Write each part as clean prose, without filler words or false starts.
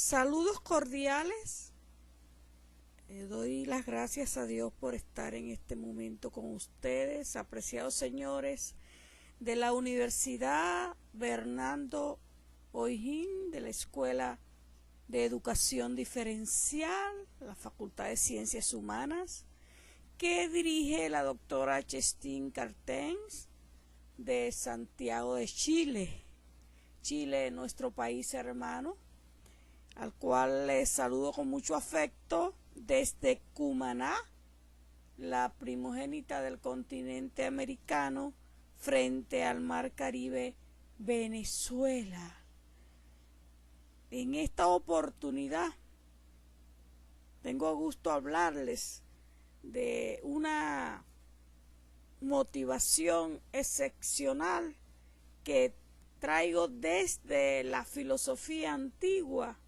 Saludos cordiales. Doy las gracias a Dios por estar en este momento con ustedes, apreciados señores de la Universidad Bernardo O'Higgins, de la Escuela de Educación Diferencial, la Facultad de Ciencias Humanas, que dirige la doctora Chestín Cartens, de Santiago de Chile. Chile, nuestro país hermano, al cual les saludo con mucho afecto desde Cumaná, la primogénita del continente americano, frente al Mar Caribe, Venezuela. En esta oportunidad tengo gusto hablarles de una motivación excepcional que traigo desde la filosofía antigua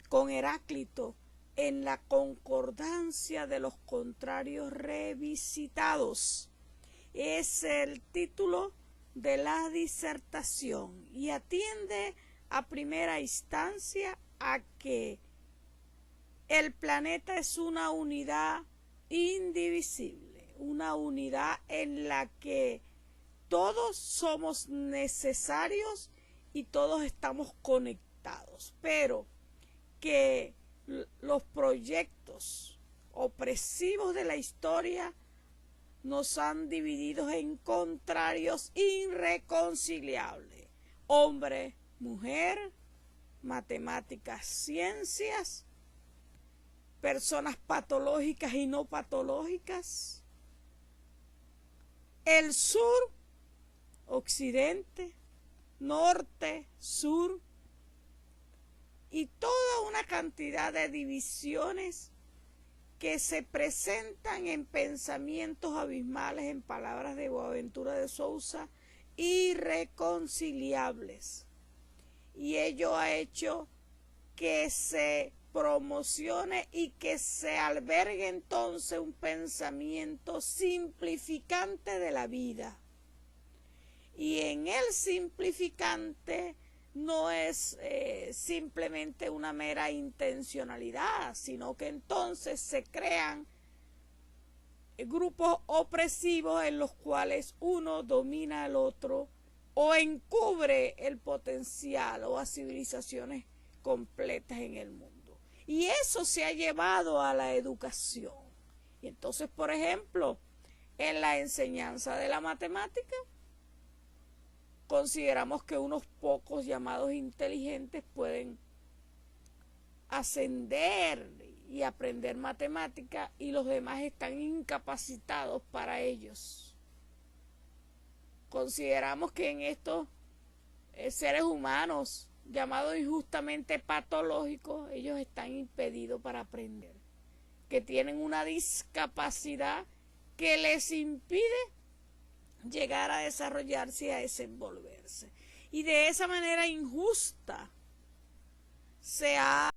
con Heráclito en la concordancia de los contrarios revisitados. Es el título de la disertación y atiende a primera instancia a que el planeta es una unidad indivisible, una unidad en la que todos somos necesarios y todos estamos conectados, pero que los proyectos opresivos de la historia nos han dividido en contrarios irreconciliables: hombre, mujer, matemáticas, ciencias, personas patológicas y no patológicas, el sur, occidente, norte, sur, y toda una cantidad de divisiones que se presentan en pensamientos abismales, en palabras de Boaventura de Sousa, irreconciliables. Y ello ha hecho que se promocione y que se albergue entonces un pensamiento simplificante de la vida. Y en el simplificante no es simplemente una mera intencionalidad, sino que entonces se crean grupos opresivos en los cuales uno domina al otro o encubre el potencial o a civilizaciones completas en el mundo. Y eso se ha llevado a la educación. Y entonces, por ejemplo, en la enseñanza de la matemática, consideramos que unos pocos llamados inteligentes pueden ascender y aprender matemática y los demás están incapacitados para ellos. Consideramos que en estos seres humanos llamados injustamente patológicos, ellos están impedidos para aprender, que tienen una discapacidad que les impide llegar a desarrollarse y a desenvolverse. Y de esa manera injusta se ha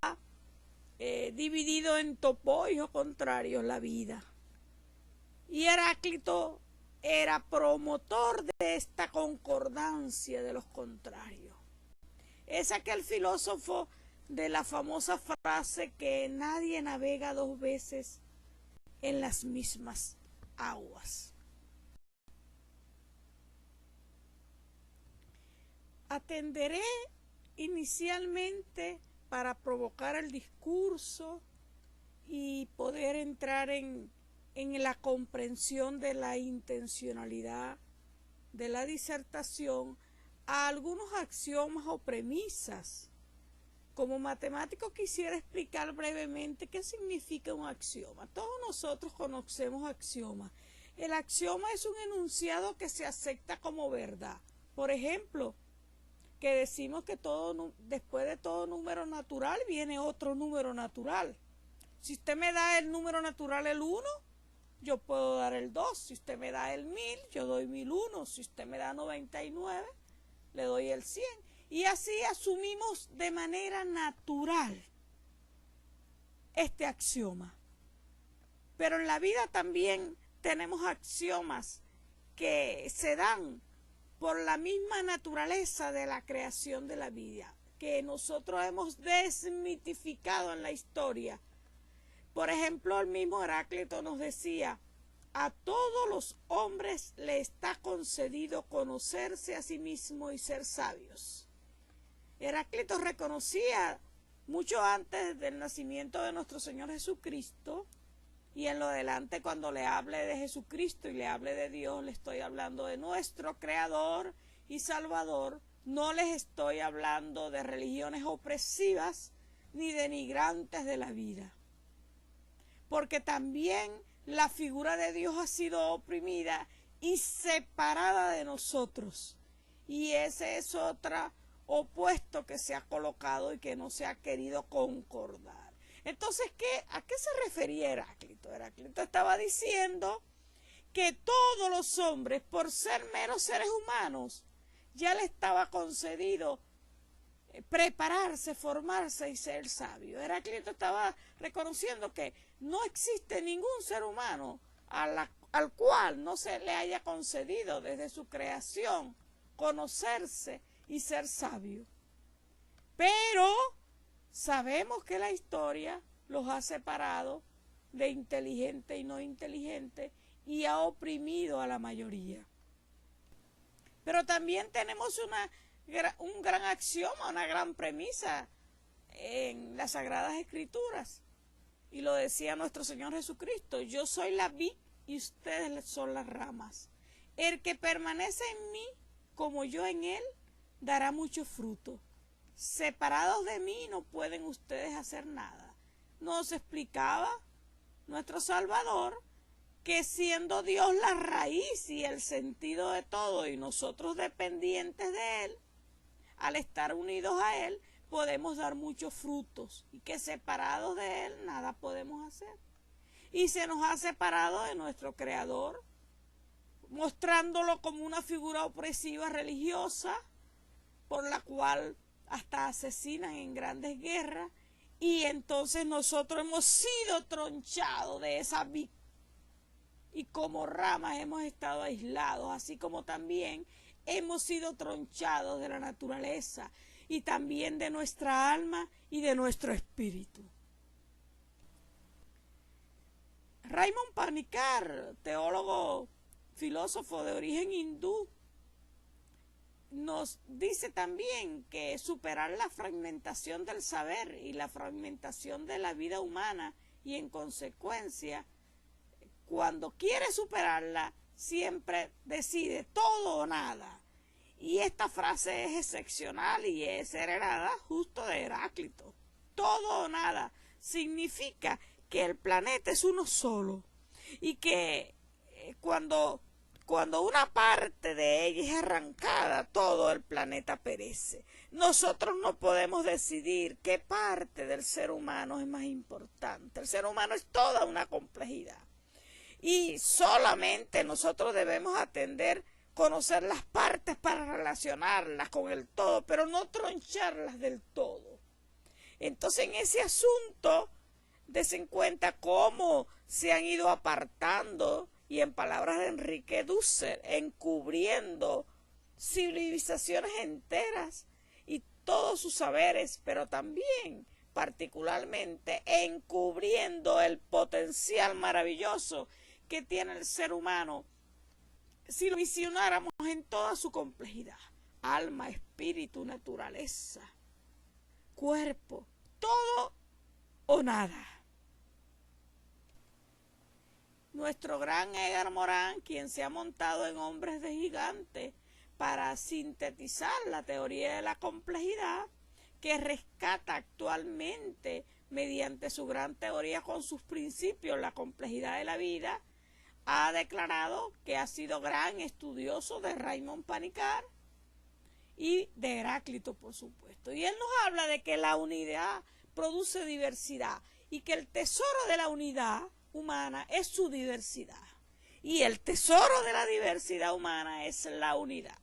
dividido en topoios contrarios la vida. Y Heráclito era promotor de esta concordancia de los contrarios. Es aquel filósofo de la famosa frase que nadie navega dos veces en las mismas aguas. Atenderé inicialmente para provocar el discurso y poder entrar en la comprensión de la intencionalidad de la disertación a algunos axiomas o premisas. Como matemático quisiera explicar brevemente qué significa un axioma. Todos nosotros conocemos axiomas. El axioma es un enunciado que se acepta como verdad. Por ejemplo, que decimos que después de todo número natural viene otro número natural. Si usted me da el número natural el 1, yo puedo dar el 2. Si usted me da el 1000, yo doy 1001. Si usted me da 99, le doy el 100. Y así asumimos de manera natural este axioma. Pero en la vida también tenemos axiomas que se dan por la misma naturaleza de la creación de la vida. que nosotros hemos desmitificado en la historia. Por ejemplo, el mismo Heráclito nos decía: a todos los hombres le está concedido conocerse a sí mismo y ser sabios. Heráclito reconocía mucho antes del nacimiento de nuestro Señor Jesucristo, y en lo adelante, cuando le hable de Jesucristo y le hable de Dios, le estoy hablando de nuestro Creador y Salvador. No les estoy hablando de religiones opresivas ni denigrantes de la vida, porque también la figura de Dios ha sido oprimida y separada de nosotros, y ese es otro opuesto que se ha colocado y que no se ha querido concordar. Entonces, ¿a qué se refería Heráclito? Heráclito estaba diciendo que todos los hombres, por ser meros seres humanos, ya le estaba concedido prepararse, formarse y ser sabio. Heráclito estaba reconociendo que no existe ningún ser humano al cual no se le haya concedido desde su creación conocerse y ser sabio. Pero sabemos que la historia los ha separado de inteligente y no inteligente y ha oprimido a la mayoría. Pero también tenemos un gran axioma, una gran premisa en las Sagradas Escrituras. Y lo decía nuestro Señor Jesucristo: yo soy la vid y ustedes son las ramas. El que permanece en mí como yo en él, dará mucho fruto. Separados de mí no pueden ustedes hacer nada. Nos explicaba nuestro Salvador que siendo Dios la raíz y el sentido de todo y nosotros dependientes de Él, al estar unidos a Él, podemos dar muchos frutos y que separados de Él nada podemos hacer. Y se nos ha separado de nuestro Creador, mostrándolo como una figura opresiva religiosa por la cual hasta asesinan en grandes guerras, y entonces nosotros hemos sido tronchados de esa vid y como ramas hemos estado aislados, así como también hemos sido tronchados de la naturaleza y también de nuestra alma y de nuestro espíritu. Raymond Panikar, teólogo, filósofo de origen hindú, nos dice también que superar la fragmentación del saber y la fragmentación de la vida humana, y en consecuencia, cuando quiere superarla, siempre decide todo o nada. Y esta frase es excepcional y es heredada justo de Heráclito. Todo o nada significa que el planeta es uno solo y que cuando una parte de ella es arrancada, todo el planeta perece. Nosotros no podemos decidir qué parte del ser humano es más importante. El ser humano es toda una complejidad. Y solamente nosotros debemos conocer las partes para relacionarlas con el todo, pero no troncharlas del todo. Entonces, en ese asunto, dense en cuenta cómo se han ido apartando, y en palabras de Enrique Dussel, encubriendo civilizaciones enteras y todos sus saberes, pero también particularmente encubriendo el potencial maravilloso que tiene el ser humano si lo visionáramos en toda su complejidad: alma, espíritu, naturaleza, cuerpo, todo o nada. Nuestro gran Edgar Morin, quien se ha montado en Hombres de Gigante para sintetizar la teoría de la complejidad, que rescata actualmente mediante su gran teoría con sus principios la complejidad de la vida, ha declarado que ha sido gran estudioso de Raymond Panikar y de Heráclito, por supuesto. Y él nos habla de que la unidad produce diversidad y que el tesoro de la unidad humana es su diversidad. Y el tesoro de la diversidad humana es la unidad.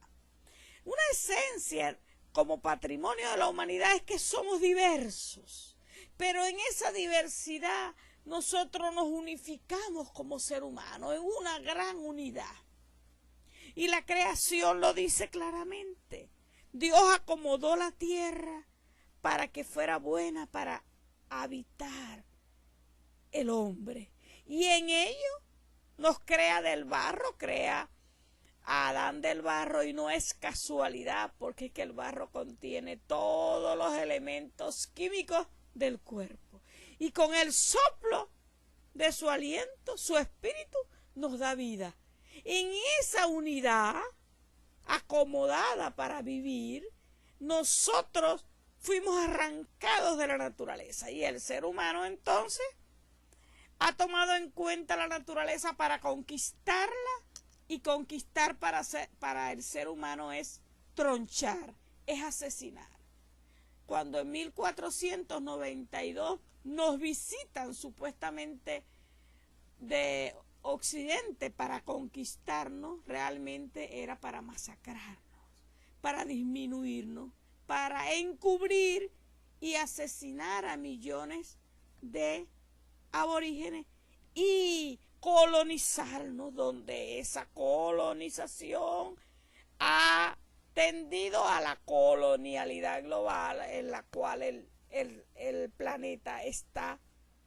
Una esencia como patrimonio de la humanidad es que somos diversos, pero en esa diversidad nosotros nos unificamos como ser humano en una gran unidad. Y la creación lo dice claramente. Dios acomodó la tierra para que fuera buena para habitar el hombre. Y en ello nos crea del barro, crea a Adán del barro, y no es casualidad, porque es que el barro contiene todos los elementos químicos del cuerpo. Y con el soplo de su aliento, su espíritu nos da vida. En esa unidad acomodada para vivir, nosotros fuimos arrancados de la naturaleza, y el ser humano entonces ha tomado en cuenta la naturaleza para conquistarla, y conquistar para el ser humano es tronchar, es asesinar. Cuando en 1492 nos visitan supuestamente de Occidente para conquistarnos, realmente era para masacrarnos, para disminuirnos, para encubrir y asesinar a millones de aborígenes y colonizarnos, donde esa colonización ha tendido a la colonialidad global, en la cual el planeta está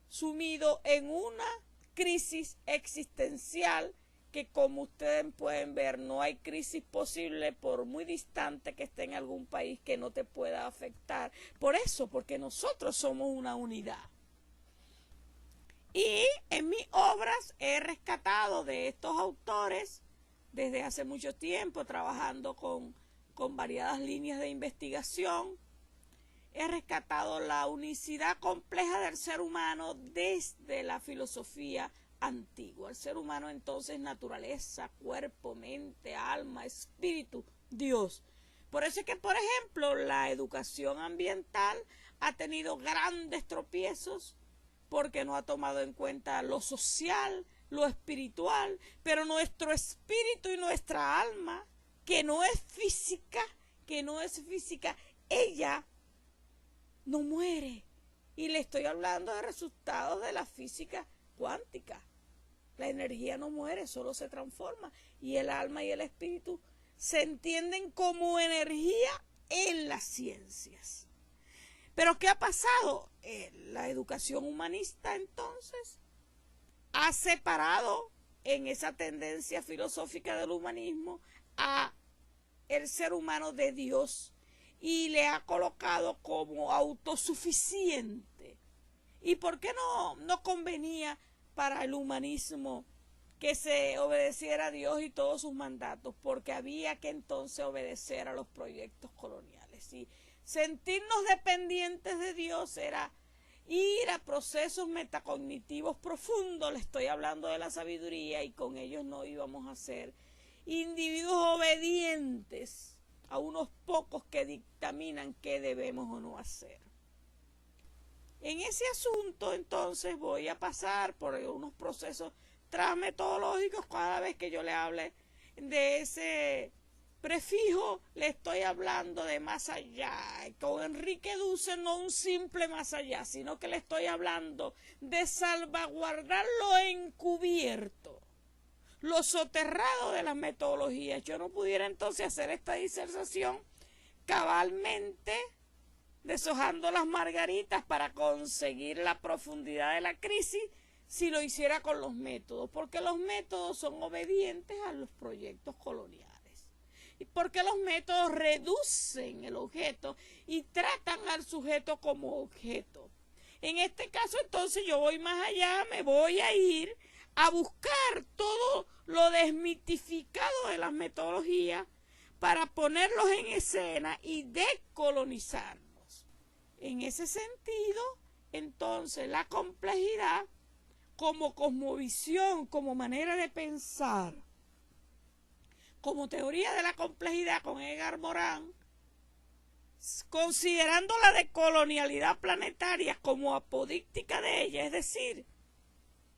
sumido en una crisis existencial que, como ustedes pueden ver, no hay crisis posible por muy distante que esté en algún país que no te pueda afectar. Por eso, porque nosotros somos una unidad. Y en mis obras he rescatado de estos autores desde hace mucho tiempo, trabajando con variadas líneas de investigación. He rescatado la unicidad compleja del ser humano desde la filosofía antigua. El ser humano entonces naturaleza, cuerpo, mente, alma, espíritu, Dios. Por eso es que, por ejemplo, la educación ambiental ha tenido grandes tropiezos, porque no ha tomado en cuenta lo social, lo espiritual, pero nuestro espíritu y nuestra alma, que no es física, ella no muere. Y le estoy hablando de resultados de la física cuántica. La energía no muere, solo se transforma. Y el alma y el espíritu se entienden como energía en las ciencias. Pero ¿qué ha pasado? La educación humanista entonces ha separado en esa tendencia filosófica del humanismo a el ser humano de Dios y le ha colocado como autosuficiente. ¿Y por qué no convenía para el humanismo que se obedeciera a Dios y todos sus mandatos? Porque había que entonces obedecer a los proyectos coloniales. Y sentirnos dependientes de Dios era ir a procesos metacognitivos profundos. Le estoy hablando de la sabiduría, y con ellos no íbamos a ser individuos obedientes a unos pocos que dictaminan qué debemos o no hacer. En ese asunto entonces voy a pasar por unos procesos transmetodológicos. Cada vez que yo le hable de ese prefijo, le estoy hablando de más allá. Con Enrique Dussel no un simple más allá, sino que le estoy hablando de salvaguardar lo encubierto, lo soterrado de las metodologías. Yo no pudiera entonces hacer esta disertación cabalmente deshojando las margaritas para conseguir la profundidad de la crisis si lo hiciera con los métodos, porque los métodos son obedientes a los proyectos coloniales. Y porque los métodos reducen el objeto y tratan al sujeto como objeto. En este caso, entonces, yo voy más allá, me voy a ir a buscar todo lo desmitificado de las metodologías para ponerlos en escena y decolonizarlos. En ese sentido, entonces, la complejidad como cosmovisión, como manera de pensar, como teoría de la complejidad con Edgar Morin, considerando la decolonialidad planetaria como apodíctica de ella, es decir,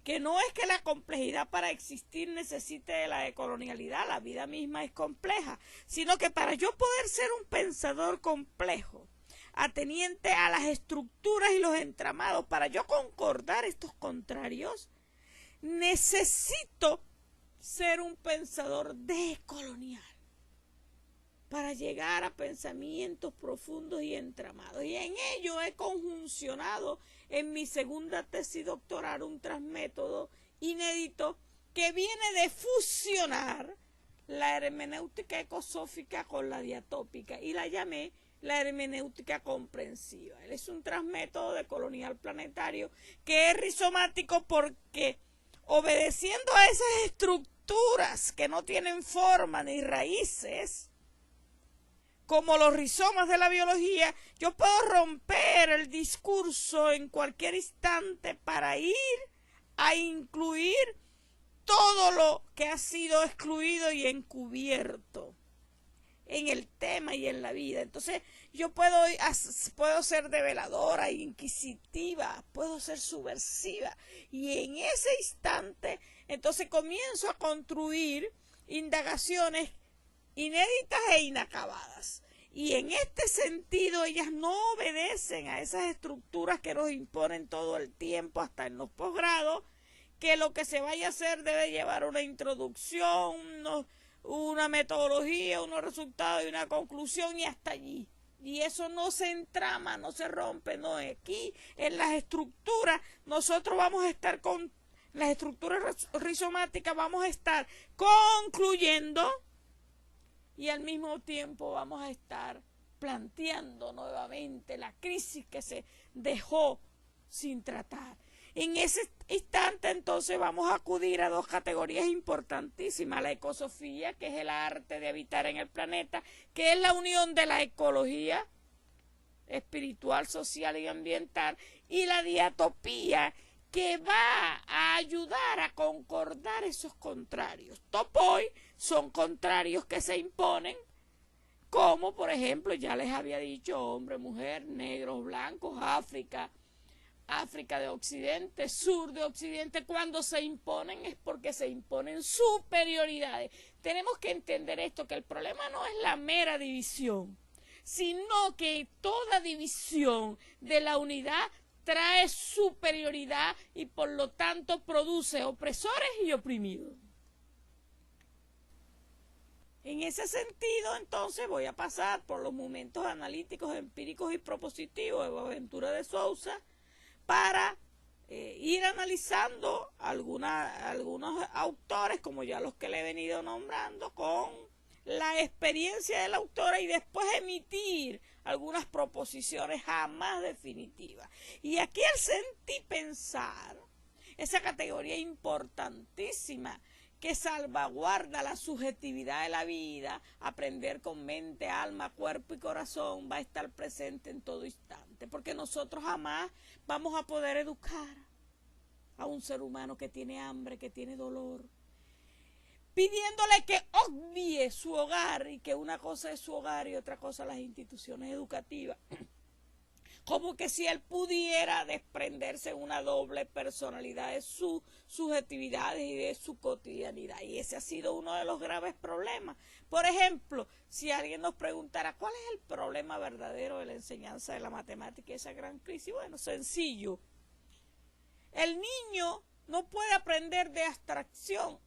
que no es que la complejidad para existir necesite de la decolonialidad, la vida misma es compleja, sino que para yo poder ser un pensador complejo, ateniente a las estructuras y los entramados, para yo concordar estos contrarios, necesito ser un pensador decolonial. para llegar a pensamientos profundos y entramados. Y en ello he conjuncionado en mi segunda tesis doctoral un transmétodo inédito que viene de fusionar la hermenéutica ecosófica con la diatópica y la llamé la hermenéutica comprensiva. Él es un transmétodo de colonial planetario que es rizomático porque, obedeciendo a esas estructuras que no tienen forma ni raíces, como los rizomas de la biología, yo puedo romper el discurso en cualquier instante para ir a incluir todo lo que ha sido excluido y encubierto en el tema y en la vida. Entonces yo puedo ser develadora, inquisitiva, puedo ser subversiva, y en ese instante entonces comienzo a construir indagaciones inéditas e inacabadas. Y en este sentido ellas no obedecen a esas estructuras que nos imponen todo el tiempo, hasta en los posgrados, que lo que se vaya a hacer debe llevar una introducción, una metodología, unos resultados y una conclusión, y hasta allí. Y eso no se entrama, no se rompe, no. Aquí en las estructuras nosotros vamos a estar con las estructuras rizomáticas, vamos a estar concluyendo, y al mismo tiempo vamos a estar planteando nuevamente la crisis que se dejó sin tratar. En ese instante entonces vamos a acudir a dos categorías importantísimas: la ecosofía, que es el arte de habitar en el planeta, que es la unión de la ecología espiritual, social y ambiental, y la diatopía, que va a ayudar a concordar esos contrarios. Topoi son contrarios que se imponen, como por ejemplo, ya les había dicho, hombre, mujer, negros, blancos, África de Occidente, sur de Occidente. Cuando se imponen es porque se imponen superioridades. Tenemos que entender esto, que el problema no es la mera división, sino que toda división de la unidad trae superioridad y por lo tanto produce opresores y oprimidos. En ese sentido, entonces, voy a pasar por los momentos analíticos, empíricos y propositivos de Boaventura de Sousa para ir analizando algunos autores, como ya los que le he venido nombrando, con la experiencia de la autora, y después emitir algunas proposiciones jamás definitivas. Y aquí el sentipensar, esa categoría importantísima que salvaguarda la subjetividad de la vida, aprender con mente, alma, cuerpo y corazón, va a estar presente en todo instante, porque nosotros jamás vamos a poder educar a un ser humano que tiene hambre, que tiene dolor, pidiéndole que obvie su hogar, y que una cosa es su hogar y otra cosa las instituciones educativas. Como que si él pudiera desprenderse de una doble personalidad, de sus subjetividades y de su cotidianidad. Y ese ha sido uno de los graves problemas. Por ejemplo, si alguien nos preguntara cuál es el problema verdadero de la enseñanza de la matemática y esa gran crisis, bueno, sencillo. El niño no puede aprender de abstracción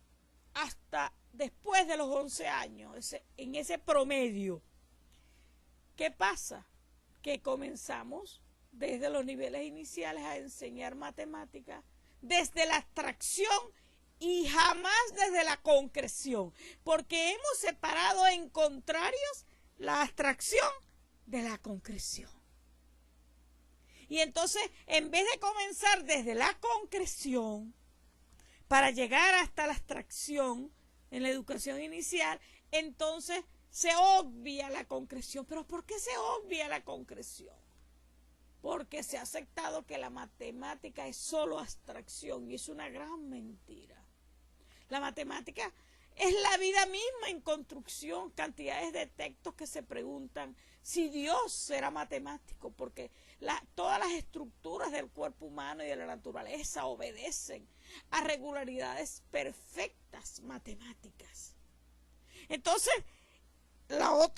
hasta después de los 11 años, en ese promedio. ¿Qué pasa? Que comenzamos desde los niveles iniciales a enseñar matemáticas desde la abstracción y jamás desde la concreción, porque hemos separado en contrarios la abstracción de la concreción. Y entonces, en vez de comenzar desde la concreción para llegar hasta la abstracción en la educación inicial, entonces se obvia la concreción. ¿Pero por qué se obvia la concreción? Porque se ha aceptado que la matemática es solo abstracción, y es una gran mentira. La matemática es la vida misma en construcción, cantidades de textos que se preguntan si Dios será matemático, porque todas las estructuras del cuerpo humano y de la naturaleza obedecen a regularidades perfectas matemáticas. Entonces,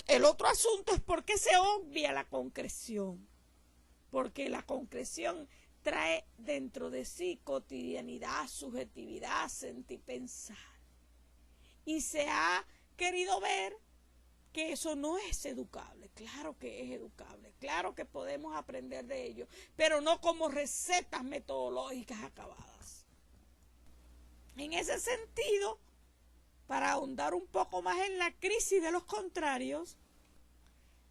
el otro asunto es por qué se obvia la concreción. Porque la concreción trae dentro de sí cotidianidad, subjetividad, sentir, pensar. Y se ha querido ver que eso no es educable. Claro que es educable, claro que podemos aprender de ello, pero no como recetas metodológicas acabadas. En ese sentido, para ahondar un poco más en la crisis de los contrarios,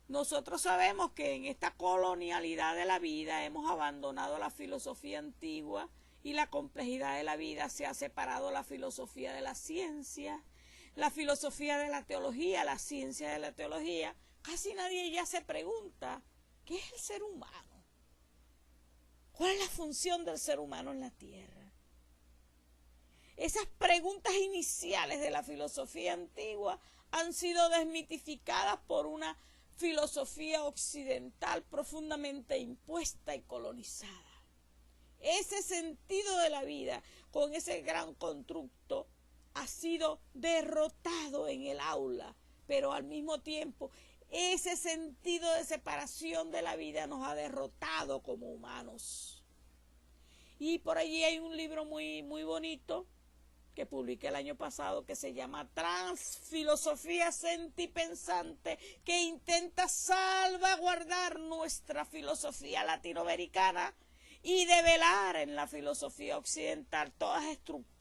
nosotros sabemos que en esta colonialidad de la vida hemos abandonado la filosofía antigua y la complejidad de la vida se ha separado la filosofía de la ciencia, la filosofía de la teología, la ciencia de la teología. Casi nadie ya se pregunta, ¿qué es el ser humano? ¿Cuál es la función del ser humano en la tierra? Esas preguntas iniciales de la filosofía antigua han sido desmitificadas por una filosofía occidental profundamente impuesta y colonizada. Ese sentido de la vida, con ese gran constructo, ha sido derrotado en el aula, pero al mismo tiempo ese sentido de separación de la vida nos ha derrotado como humanos. Y por allí hay un libro muy bonito que publiqué el año pasado que se llama Transfilosofía Sentipensante, que intenta salvaguardar nuestra filosofía latinoamericana y develar en la filosofía occidental todas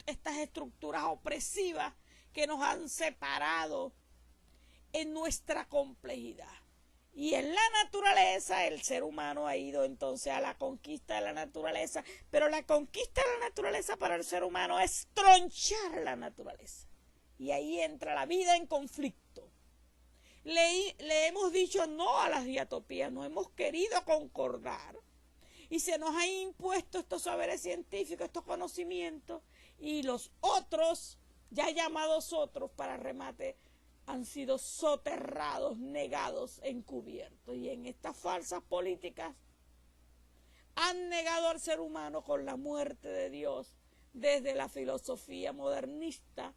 estas estructuras opresivas que nos han separado en nuestra complejidad. Y en la naturaleza, el ser humano ha ido entonces a la conquista de la naturaleza, pero la conquista de la naturaleza para el ser humano es tronchar la naturaleza. Y ahí entra la vida en conflicto. Le hemos dicho no a las diatopías, no hemos querido concordar. Y se nos ha impuesto estos saberes científicos, estos conocimientos, y los otros, ya llamados otros para remate, han sido soterrados, negados, encubiertos. Y en estas falsas políticas han negado al ser humano con la muerte de Dios desde la filosofía modernista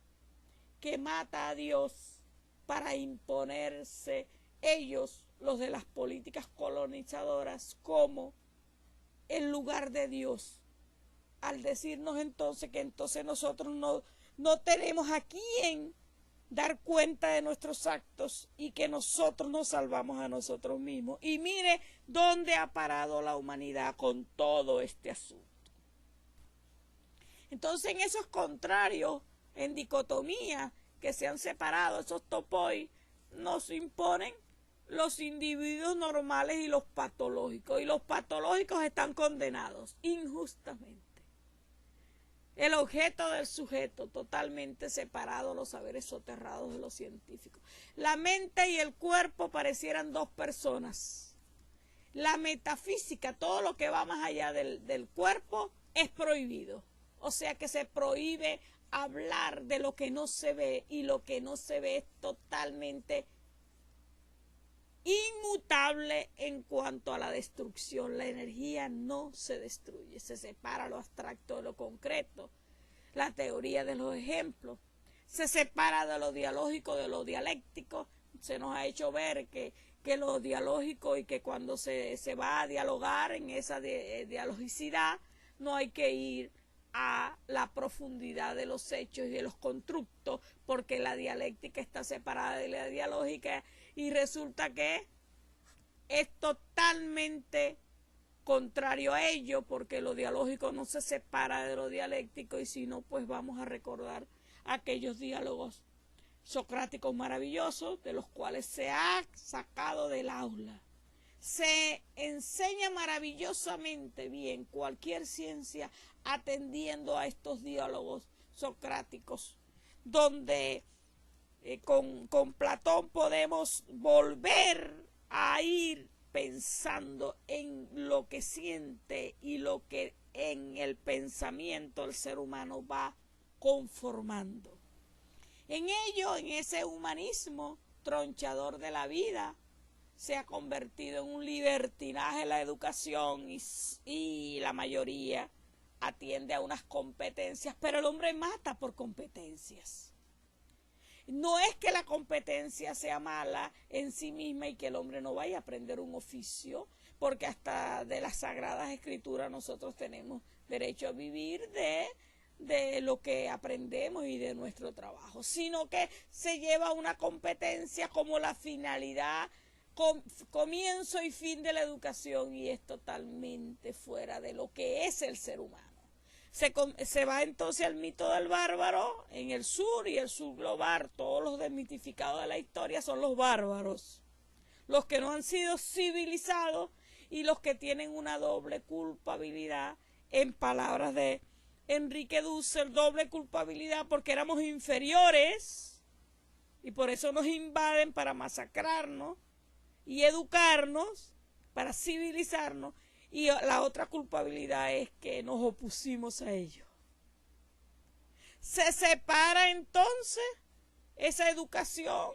que mata a Dios para imponerse ellos, los de las políticas colonizadoras, como el lugar de Dios, al decirnos entonces que entonces nosotros no tenemos a quién dar cuenta de nuestros actos y que nosotros nos salvamos a nosotros mismos. Y mire dónde ha parado la humanidad con todo este asunto. Entonces en esos contrarios, en dicotomía, que se han separado, esos topoi, nos imponen los individuos normales y los patológicos. Y los patológicos están condenados injustamente. El objeto del sujeto totalmente separado, los saberes soterrados de los científicos. La mente y el cuerpo parecieran dos personas. La metafísica, todo lo que va más allá del cuerpo, es prohibido. O sea que se prohíbe hablar de lo que no se ve, y lo que no se ve es totalmente inmutable en cuanto a la destrucción. La energía no se destruye, se separa lo abstracto de lo concreto. La teoría de los ejemplos se separa de lo dialógico de lo dialéctico. Se nos ha hecho ver que lo dialógico, y que cuando se va a dialogar en esa dialogicidad no hay que ir a la profundidad de los hechos y de los constructos, porque la dialéctica está separada de la dialógica, y resulta que es totalmente contrario a ello, porque lo dialógico no se separa de lo dialéctico. Y si no, pues vamos a recordar aquellos diálogos socráticos maravillosos de los cuales se ha sacado del aula. Se enseña maravillosamente bien cualquier ciencia atendiendo a estos diálogos socráticos, donde con Platón podemos volver a ir pensando en lo que siente y lo que en el pensamiento el ser humano va conformando. En ello, en ese humanismo tronchador de la vida, se ha convertido en un libertinaje la educación, y la mayoría atiende a unas competencias, pero el hombre mata por competencias. No es que la competencia sea mala en sí misma y que el hombre no vaya a aprender un oficio, porque hasta de las Sagradas Escrituras nosotros tenemos derecho a vivir de de lo que aprendemos y de nuestro trabajo, sino que se lleva una competencia como la finalidad, comienzo y fin de la educación, y es totalmente fuera de lo que es el ser humano. Se va entonces al mito del bárbaro en el sur y el sur global. Todos los desmitificados de la historia son los bárbaros, los que no han sido civilizados y los que tienen una doble culpabilidad. En palabras de Enrique Dussel, doble culpabilidad porque éramos inferiores y por eso nos invaden para masacrarnos y educarnos, para civilizarnos, y la otra culpabilidad es que nos opusimos a ellos. Se separa entonces esa educación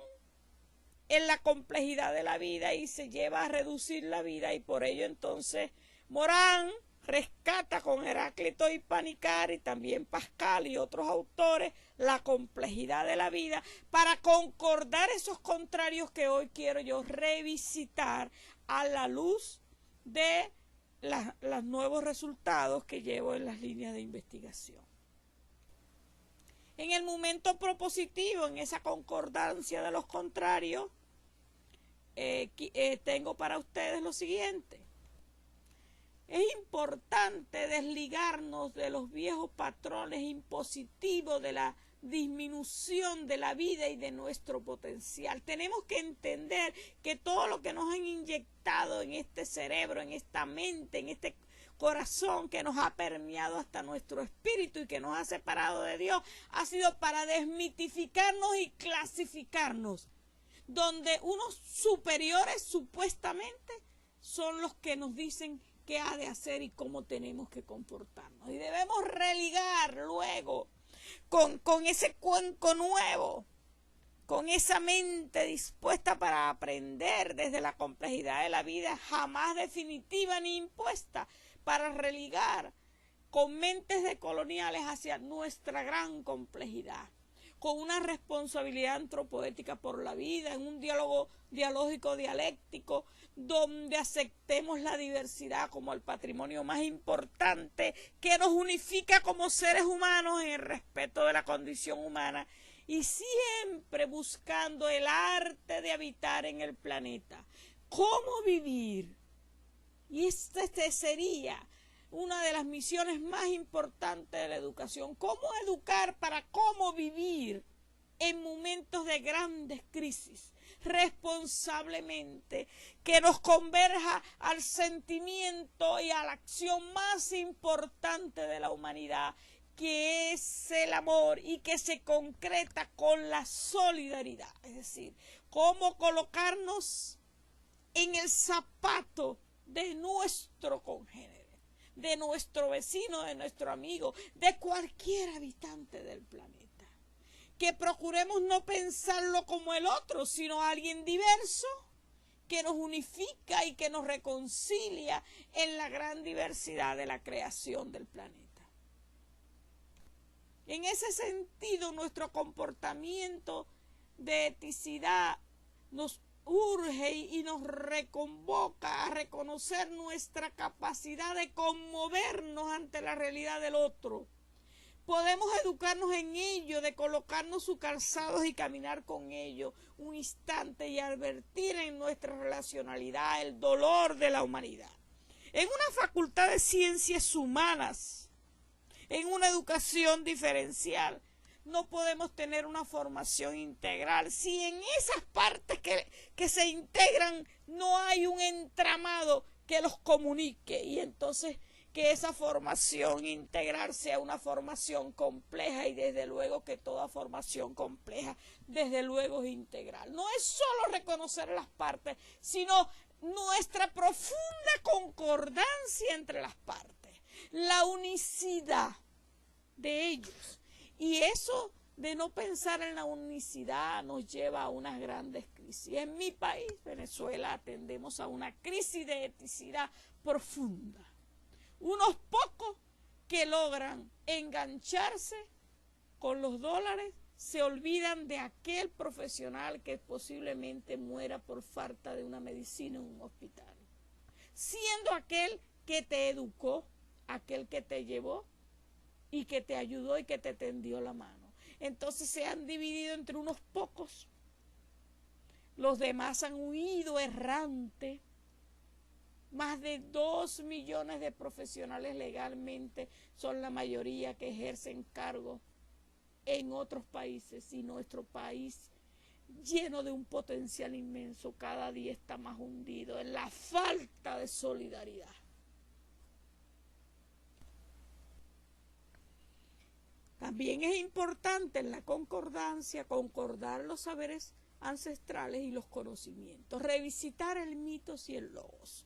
en la complejidad de la vida y se lleva a reducir la vida, y por ello entonces Morán rescata con Heráclito y Panicar y también Pascal y otros autores la complejidad de la vida para concordar esos contrarios que hoy quiero yo revisitar a la luz de los nuevos resultados que llevo en las líneas de investigación. En el momento propositivo, en esa concordancia de los contrarios, tengo para ustedes lo siguiente. Es importante desligarnos de los viejos patrones impositivos de la disminución de la vida y de nuestro potencial. Tenemos que entender que todo lo que nos han inyectado en este cerebro, en esta mente, en este corazón que nos ha permeado hasta nuestro espíritu y que nos ha separado de Dios, ha sido para desmitificarnos y clasificarnos, donde unos superiores supuestamente son los que nos dicen qué ha de hacer y cómo tenemos que comportarnos. Y debemos religar luego con ese cuenco nuevo, con esa mente dispuesta para aprender desde la complejidad de la vida, jamás definitiva ni impuesta, para religar con mentes decoloniales hacia nuestra gran complejidad, con una responsabilidad antropoética por la vida, en un diálogo dialógico dialéctico, donde aceptemos la diversidad como el patrimonio más importante que nos unifica como seres humanos en el respeto de la condición humana, y siempre buscando el arte de habitar en el planeta. ¿Cómo vivir? Y esta sería una de las misiones más importantes de la educación. ¿Cómo educar para cómo vivir en momentos de grandes crisis? Responsablemente, que nos converja al sentimiento y a la acción más importante de la humanidad, que es el amor, y que se concreta con la solidaridad. Es decir, cómo colocarnos en el zapato de nuestro congénere, de nuestro vecino, de nuestro amigo, de cualquier habitante del planeta. Que procuremos no pensarlo como el otro, sino alguien diverso que nos unifica y que nos reconcilia en la gran diversidad de la creación del planeta. En ese sentido, nuestro comportamiento de eticidad nos urge y nos reconvoca a reconocer nuestra capacidad de conmovernos ante la realidad del otro. Podemos educarnos en ello, de colocarnos sus calzados y caminar con ellos un instante y advertir en nuestra relacionalidad el dolor de la humanidad. En una facultad de ciencias humanas, en una educación diferencial, no podemos tener una formación integral si en esas partes que se integran no hay un entramado que los comunique, y entonces que esa formación integral sea una formación compleja, y desde luego que toda formación compleja desde luego es integral. No es solo reconocer las partes, sino nuestra profunda concordancia entre las partes, la unicidad de ellos. Y eso de no pensar en la unicidad nos lleva a unas grandes crisis. En mi país, Venezuela, atendemos a una crisis de eticidad profunda. Unos pocos que logran engancharse con los dólares se olvidan de aquel profesional que posiblemente muera por falta de una medicina en un hospital, siendo aquel que te educó, aquel que te llevó y que te ayudó y que te tendió la mano. Entonces se han dividido entre unos pocos. Los demás han huido errante. Más de 2 millones de profesionales legalmente son la mayoría que ejercen cargos en otros países, y nuestro país, lleno de un potencial inmenso, cada día está más hundido en la falta de solidaridad. También es importante en la concordancia concordar los saberes ancestrales y los conocimientos, revisitar el mitos y el logos.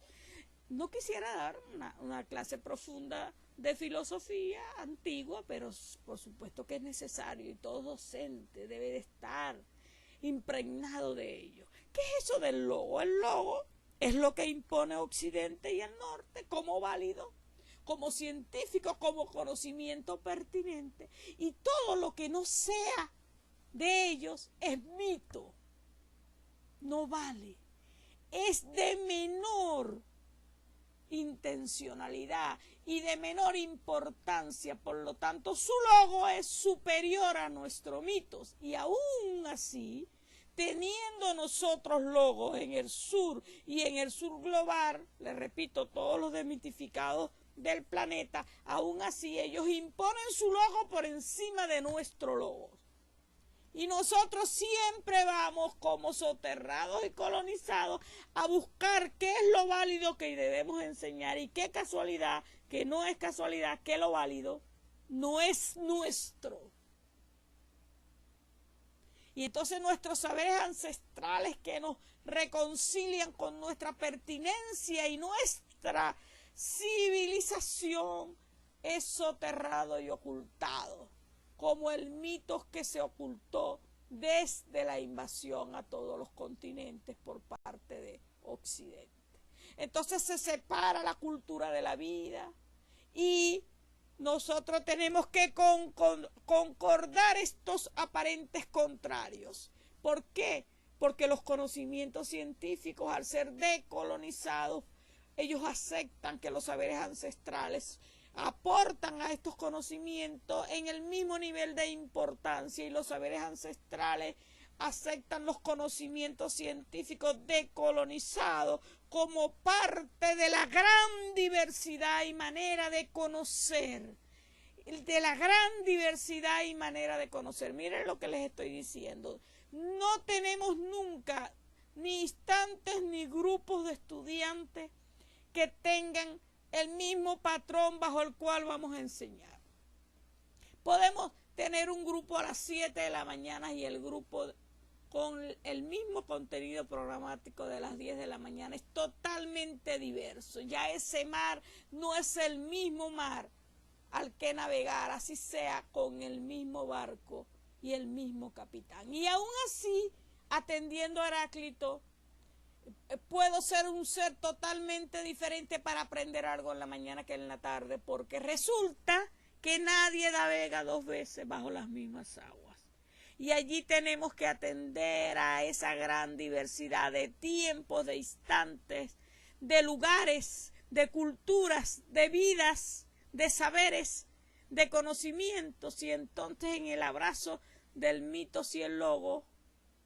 No quisiera dar una clase profunda de filosofía antigua, pero por supuesto que es necesario, y todo docente debe de estar impregnado de ello. ¿Qué es eso del logo? El logo es lo que impone Occidente y el Norte como válido, como científico, como conocimiento pertinente, y todo lo que no sea de ellos es mito, no vale, es de menor intencionalidad y de menor importancia, por lo tanto su logo es superior a nuestros mitos, y aún así, teniendo nosotros logos en el sur y en el sur global, les repito, todos los desmitificados del planeta, aún así ellos imponen su logo por encima de nuestro logo. Y nosotros siempre vamos como soterrados y colonizados a buscar qué es lo válido que debemos enseñar, y qué casualidad, que no es casualidad, que lo válido no es nuestro. Y entonces nuestros saberes ancestrales que nos reconcilian con nuestra pertinencia y nuestra civilización es soterrado y ocultado, como el mito que se ocultó desde la invasión a todos los continentes por parte de Occidente. Entonces se separa la cultura de la vida, y nosotros tenemos que concordar estos aparentes contrarios. ¿Por qué? Porque los conocimientos científicos, al ser decolonizados, ellos aceptan que los saberes ancestrales aportan a estos conocimientos en el mismo nivel de importancia, y los saberes ancestrales aceptan los conocimientos científicos decolonizados como parte de la gran diversidad y manera de conocer, Miren lo que les estoy diciendo. No tenemos nunca ni instantes ni grupos de estudiantes que tengan el mismo patrón bajo el cual vamos a enseñar. Podemos tener un grupo a las 7 de la mañana y el grupo con el mismo contenido programático de las 10 de la mañana. Es totalmente diverso. Ya ese mar no es el mismo mar al que navegar, así sea con el mismo barco y el mismo capitán. Y aún así, atendiendo a Heráclito, puedo ser un ser totalmente diferente para aprender algo en la mañana que en la tarde, porque resulta que nadie navega 2 veces bajo las mismas aguas. Y allí tenemos que atender a esa gran diversidad de tiempos, de instantes, de lugares, de culturas, de vidas, de saberes, de conocimientos. Y entonces, en el abrazo del mito y el logo,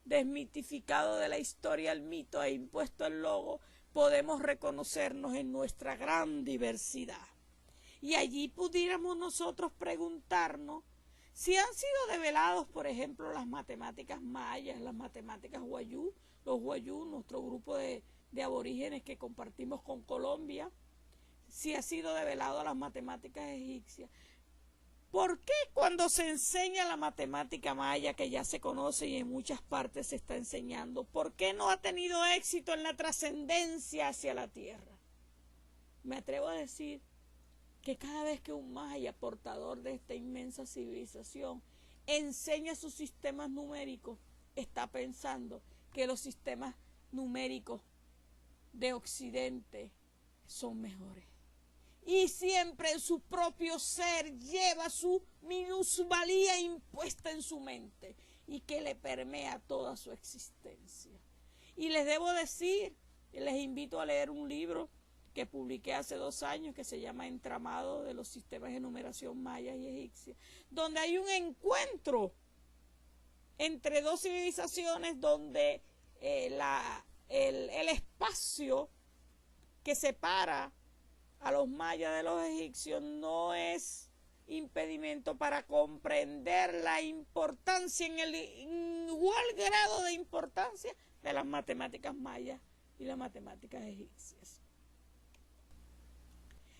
desmitificado de la historia el mito e impuesto el logo, podemos reconocernos en nuestra gran diversidad. Y allí pudiéramos nosotros preguntarnos si han sido develados, por ejemplo, las matemáticas mayas, las matemáticas wayuu, los wayuu, nuestro grupo de aborígenes que compartimos con Colombia, si ha sido develado las matemáticas egipcias. ¿Por qué cuando se enseña la matemática maya, que ya se conoce y en muchas partes se está enseñando, por qué no ha tenido éxito en la trascendencia hacia la tierra? Me atrevo a decir que cada vez que un maya, portador de esta inmensa civilización, enseña sus sistemas numéricos, está pensando que los sistemas numéricos de Occidente son mejores. Y siempre en su propio ser lleva su minusvalía impuesta en su mente y que le permea toda su existencia. Y les debo decir, les invito a leer un libro que publiqué hace 2 años, que se llama Entramado de los sistemas de numeración mayas y egipcios, donde hay un encuentro entre dos civilizaciones donde el espacio que separa a los mayas de los egipcios no es impedimento para comprender la importancia, en el igual grado de importancia de las matemáticas mayas y las matemáticas egipcias.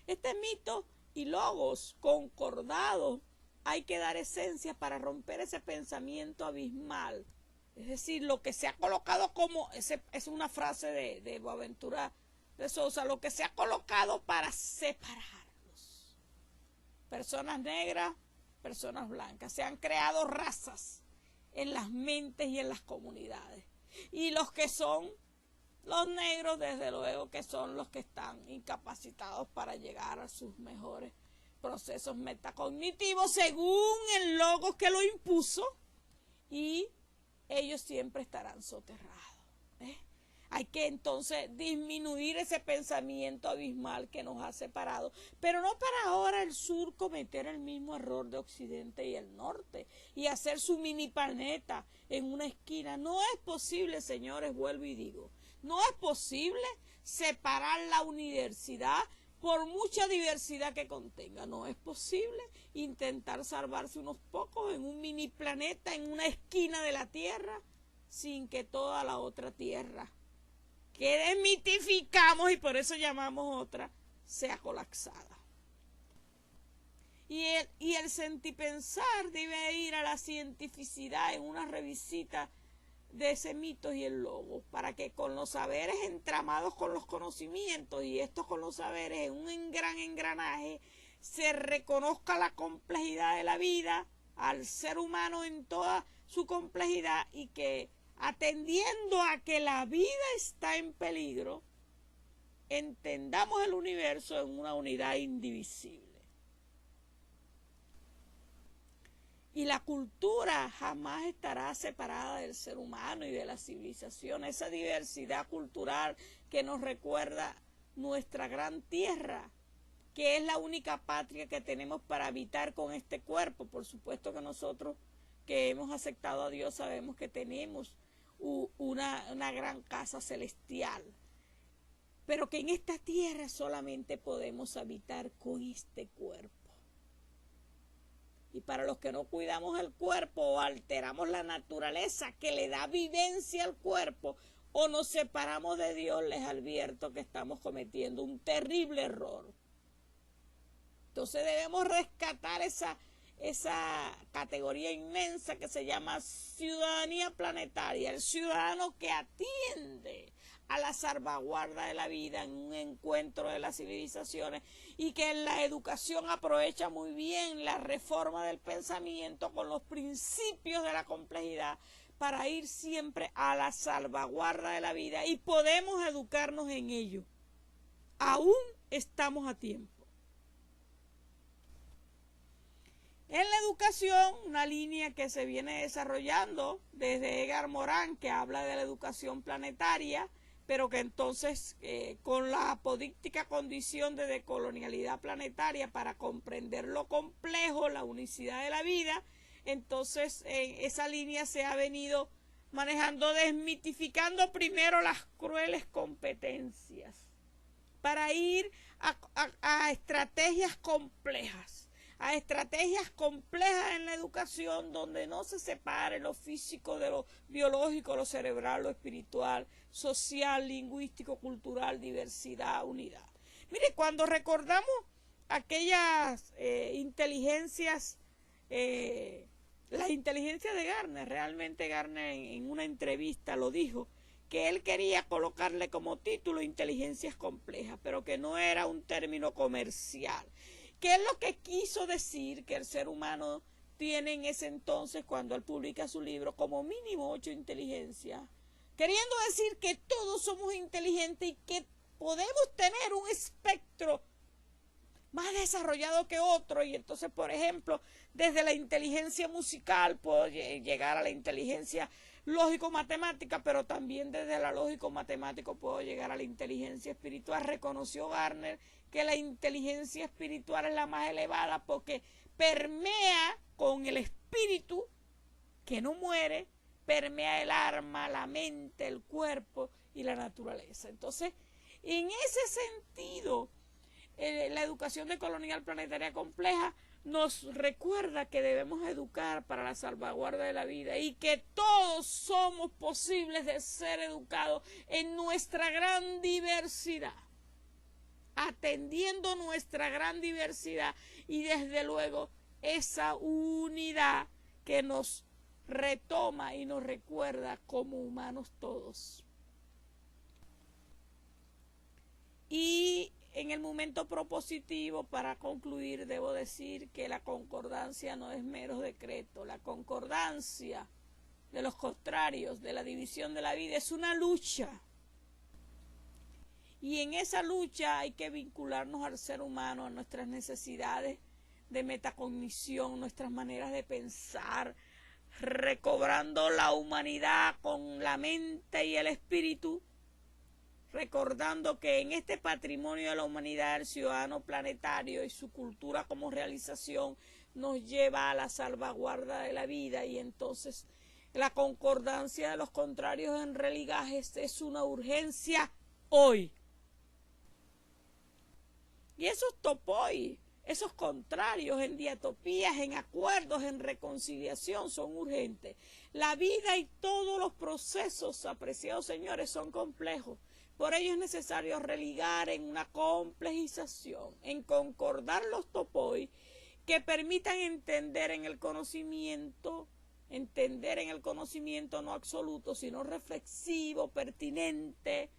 Este mito y logos concordados hay que dar esencia para romper ese pensamiento abismal. Es decir, lo que se ha colocado como, es una frase de Boaventura de Sousa, lo que se ha colocado para separarlos. Personas negras, personas blancas. Se han creado razas en las mentes y en las comunidades. Y los que son los negros, desde luego que son los que están incapacitados para llegar a sus mejores procesos metacognitivos según el logos que lo impuso, y ellos siempre estarán soterrados. Hay que entonces disminuir ese pensamiento abismal que nos ha separado, pero no para ahora el sur cometer el mismo error de Occidente y el norte y hacer su mini planeta en una esquina. No es posible, señores, vuelvo y digo, no es posible separar la universidad por mucha diversidad que contenga. No es posible intentar salvarse unos pocos en un mini planeta en una esquina de la Tierra sin que toda la otra Tierra, que desmitificamos y por eso llamamos otra, sea colapsada. Y el sentipensar debe ir a la cientificidad en una revisita de ese mito y el logo, para que con los saberes entramados con los conocimientos y estos con los saberes en un gran engranaje se reconozca la complejidad de la vida al ser humano en toda su complejidad, y que atendiendo a que la vida está en peligro, entendamos el universo en una unidad indivisible. Y la cultura jamás estará separada del ser humano y de la civilización. Esa diversidad cultural que nos recuerda nuestra gran tierra, que es la única patria que tenemos para habitar con este cuerpo. Por supuesto que nosotros que hemos aceptado a Dios sabemos que tenemos una gran casa celestial, pero que en esta tierra solamente podemos habitar con este cuerpo. Y para los que no cuidamos el cuerpo o alteramos la naturaleza que le da vivencia al cuerpo o nos separamos de Dios, les advierto que estamos cometiendo un terrible error. Entonces debemos rescatar esa categoría inmensa que se llama ciudadanía planetaria, el ciudadano que atiende a la salvaguarda de la vida en un encuentro de las civilizaciones, y que en la educación aprovecha muy bien la reforma del pensamiento con los principios de la complejidad para ir siempre a la salvaguarda de la vida, y podemos educarnos en ello. Aún estamos a tiempo. En la educación, una línea que se viene desarrollando desde Edgar Morin, que habla de la educación planetaria, pero que entonces con la apodíctica condición de decolonialidad planetaria para comprender lo complejo, la unicidad de la vida, entonces esa línea se ha venido manejando, desmitificando primero las crueles competencias para ir a estrategias complejas. A estrategias complejas en la educación donde no se separe lo físico de lo biológico, lo cerebral, lo espiritual, social, lingüístico, cultural, diversidad, unidad. Mire, cuando recordamos aquellas inteligencias, la inteligencia de Gardner, realmente Gardner en una entrevista lo dijo, que él quería colocarle como título inteligencias complejas, pero que no era un término comercial. ¿Qué es lo que quiso decir? Que el ser humano tiene en ese entonces, cuando él publica su libro, como mínimo 8 inteligencias, queriendo decir que todos somos inteligentes y que podemos tener un espectro más desarrollado que otro. Y entonces, por ejemplo, desde la inteligencia musical puedo llegar a la inteligencia lógico-matemática, pero también desde la lógico-matemático puedo llegar a la inteligencia espiritual. Reconoció Gardner que la inteligencia espiritual es la más elevada porque permea con el espíritu que no muere, permea el alma, la mente, el cuerpo y la naturaleza. Entonces, en ese sentido, la educación decolonial planetaria compleja nos recuerda que debemos educar para la salvaguarda de la vida y que todos somos posibles de ser educados en nuestra gran diversidad, atendiendo nuestra gran diversidad y desde luego esa unidad que nos retoma y nos recuerda como humanos todos. Y en el momento propositivo, para concluir, debo decir que la concordancia no es mero decreto. La concordancia de los contrarios, de la división de la vida, es una lucha. Y en esa lucha hay que vincularnos al ser humano, a nuestras necesidades de metacognición, nuestras maneras de pensar, recobrando la humanidad con la mente y el espíritu, recordando que en este patrimonio de la humanidad el ciudadano planetario y su cultura como realización nos lleva a la salvaguarda de la vida, y entonces la concordancia de los contrarios en religajes es una urgencia hoy. Y esos topoi, esos contrarios en diatopías, en acuerdos, en reconciliación son urgentes. La vida y todos los procesos, apreciados señores, son complejos. Por ello es necesario religar en una complejización, en concordar los topoi que permitan entender en el conocimiento no absoluto, sino reflexivo, pertinente,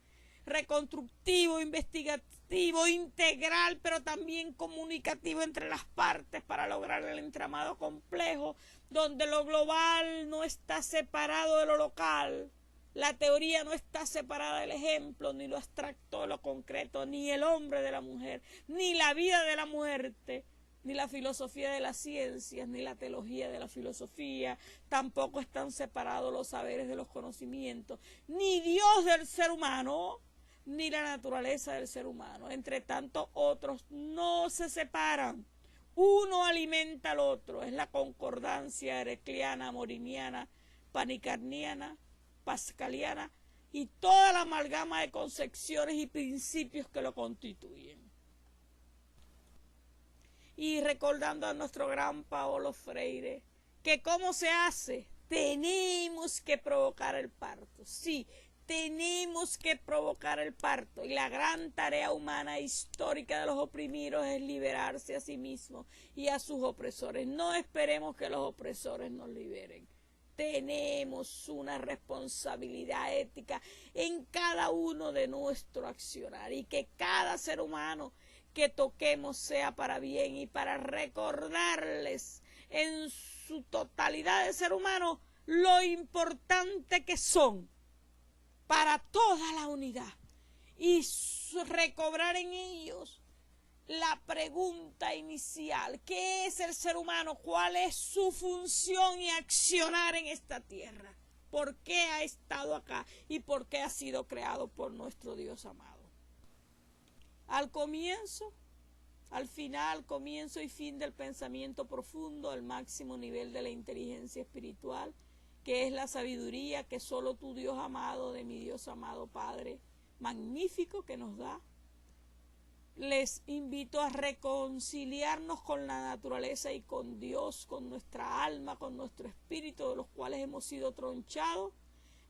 reconstructivo, investigativo, integral, pero también comunicativo entre las partes para lograr el entramado complejo, donde lo global no está separado de lo local. La teoría no está separada del ejemplo, ni lo abstracto de lo concreto, ni el hombre de la mujer, ni la vida de la muerte, ni la filosofía de las ciencias, ni la teología de la filosofía. Tampoco están separados los saberes de los conocimientos, ni Dios del ser humano, ni la naturaleza del ser humano. Entre tantos otros no se separan. Uno alimenta al otro. Es la concordancia heracliana, moriniana, panicarniana, pascaliana y toda la amalgama de concepciones y principios que lo constituyen. Y recordando a nuestro gran Paulo Freire, que cómo se hace, tenemos que provocar el parto. Sí, tenemos que provocar el parto. Y la gran tarea humana histórica de los oprimidos es liberarse a sí mismos y a sus opresores. No esperemos que los opresores nos liberen. Tenemos una responsabilidad ética en cada uno de nuestro accionar, y que cada ser humano que toquemos sea para bien y para recordarles en su totalidad de ser humano lo importante que son para toda la unidad, y recobrar en ellos la pregunta inicial: ¿qué es el ser humano? ¿Cuál es su función y accionar en esta tierra? ¿Por qué ha estado acá? ¿Y por qué ha sido creado por nuestro Dios amado? Al comienzo, al final, comienzo y fin del pensamiento profundo, el máximo nivel de la inteligencia espiritual, que es la sabiduría que solo tu Dios amado, de mi Dios amado Padre, magnífico que nos da. Les invito a reconciliarnos con la naturaleza y con Dios, con nuestra alma, con nuestro espíritu, de los cuales hemos sido tronchados,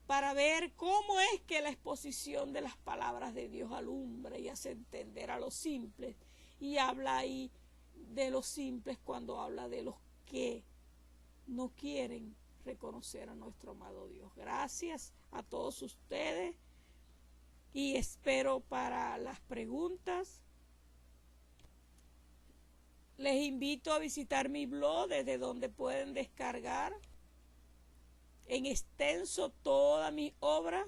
para ver cómo es que la exposición de las palabras de Dios alumbra y hace entender a los simples, y habla ahí de los simples cuando habla de los que no quieren reconocer a nuestro amado Dios. Gracias a todos ustedes y espero para las preguntas. Les invito a visitar mi blog, desde donde pueden descargar en extenso toda mi obra.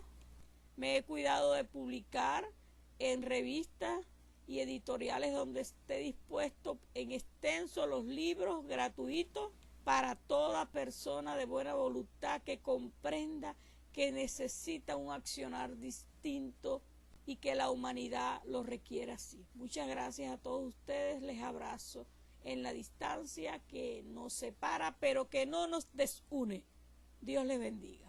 Me he cuidado de publicar en revistas y editoriales donde esté dispuesto en extenso los libros gratuitos para toda persona de buena voluntad que comprenda que necesita un accionar distinto y que la humanidad lo requiere así. Muchas gracias a todos ustedes, les abrazo en la distancia que nos separa, pero que no nos desune. Dios les bendiga.